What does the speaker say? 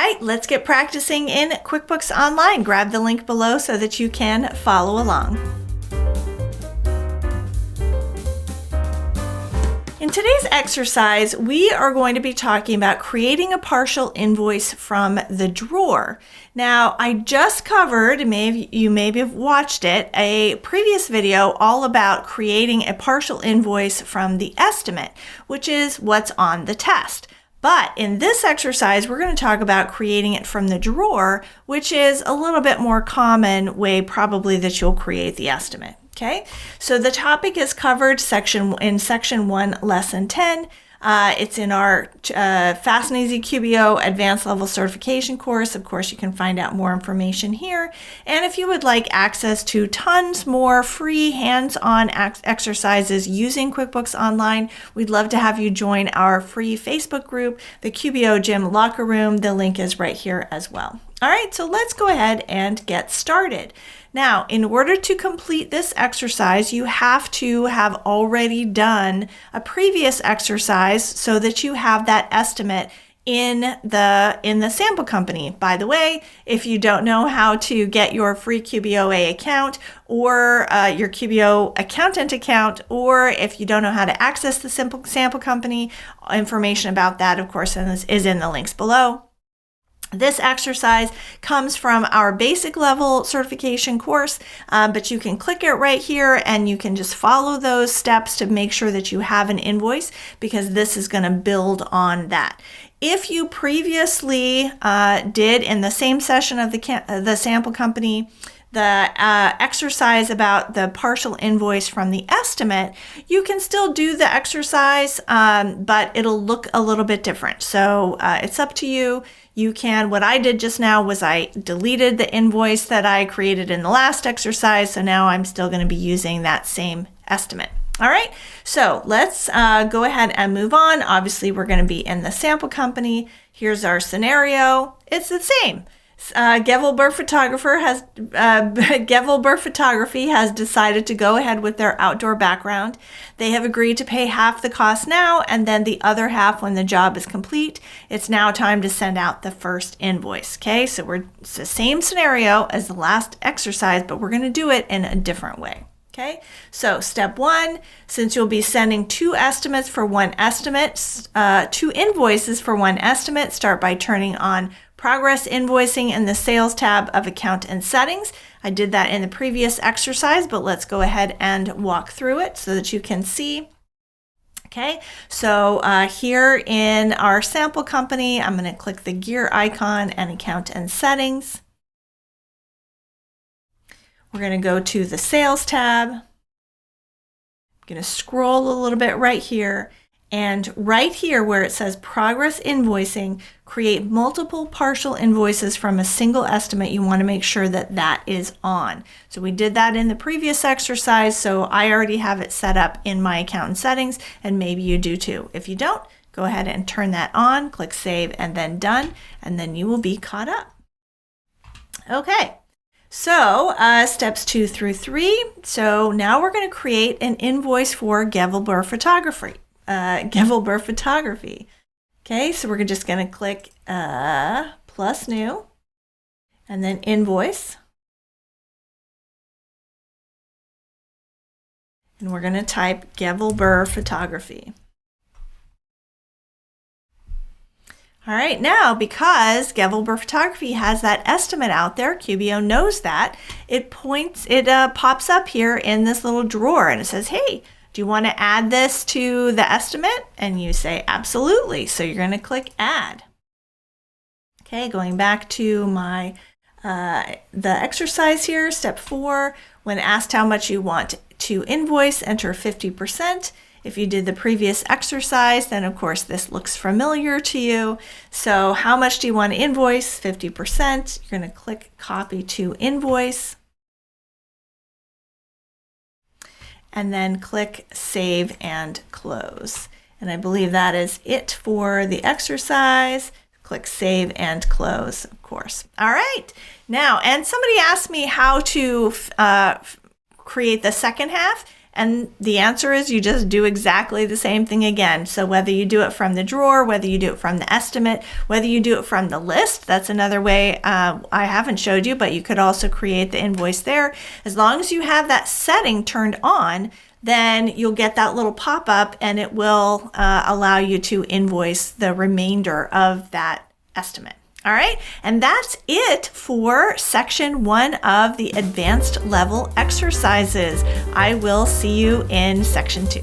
right, let's get practicing in QuickBooks Online. Grab the link below so that you can follow along. In today's exercise, we are going to be talking about creating a partial invoice from the drawer. Now, I just covered, you maybe have watched it, a previous video all about creating a partial invoice from the estimate, which is what's on the test. But in this exercise, we're going to talk about creating it from the drawer, which is a little bit more common way probably that you'll create the estimate. Okay, so the topic is covered in section 1, lesson 10. It's in our Fast and Easy QBO Advanced Level Certification course. Of course, you can find out more information here. And if you would like access to tons more free hands-on exercises using QuickBooks Online, we'd love to have you join our free Facebook group, the QBO Gym Locker Room. The link is right here as well. All right, so let's go ahead and get started. Now, in order to complete this exercise, you have to have already done a previous exercise so that you have that estimate in the sample company. By the way, if you don't know how to get your free QBOA account or your QBO accountant account, or if you don't know how to access the sample company, information about that, of course, is in the links below. This exercise comes from our basic level certification course, but you can click it right here and you can just follow those steps to make sure that you have an invoice, because this is going to build on that. If you previously did in the same session of the sample company, the exercise about the partial invoice from the estimate, you can still do the exercise, but it'll look a little bit different. So it's up to you. You can, what I did just now was I deleted the invoice that I created in the last exercise. So now I'm still going to be using that same estimate. All right, so let's go ahead and move on. Obviously, we're going to be in the sample company. Here's our scenario. It's the same. Gevelberg Photography has decided to go ahead with their outdoor background. They have agreed to pay half the cost now and then the other half when the job is complete. It's now time to send out the first invoice. Okay, so it's the same scenario as the last exercise, but we're going to do it in a different way. Okay, so step 1, since you'll be sending two invoices for one estimate, start by turning on Progress Invoicing in the Sales tab of Account and Settings. I did that in the previous exercise, but let's go ahead and walk through it so that you can see. Okay, so here in our sample company, I'm going to click the gear icon and Account and Settings. We're going to go to the Sales tab. I'm going to scroll a little bit right here. And right here where it says Progress Invoicing, create multiple partial invoices from a single estimate. You want to make sure that that is on. So we did that in the previous exercise, so I already have it set up in my account and settings, and maybe you do too. If you don't, go ahead and turn that on, click Save, and then Done, and then you will be caught up. Okay. So steps 2 through 3. So now we're going to create an invoice for Gevelberg Photography. Okay, so we're just going to click plus new and then invoice. And we're going to type Gevelberg Photography. All right, now because Gevelberg Photography has that estimate out there, QBO knows that, it pops up here in this little drawer and it says, hey, do you want to add this to the estimate? And you say, absolutely. So you're going to click Add. Okay, going back to my the exercise here, step 4, when asked how much you want to invoice, enter 50%. If you did the previous exercise, then of course this looks familiar to you. So how much do you want to invoice? 50%. You're going to click Copy to Invoice. And then click Save and Close. And I believe that is it for the exercise. Click Save and Close, of course. All right. Now, and somebody asked me how to create the second half. And the answer is you just do exactly the same thing again. So whether you do it from the drawer, whether you do it from the estimate, whether you do it from the list, that's another way I haven't showed you, but you could also create the invoice there. As long as you have that setting turned on, then you'll get that little pop-up and it will allow you to invoice the remainder of that estimate. All right, and that's it for section 1 of the advanced level exercises. I will see you in section 2.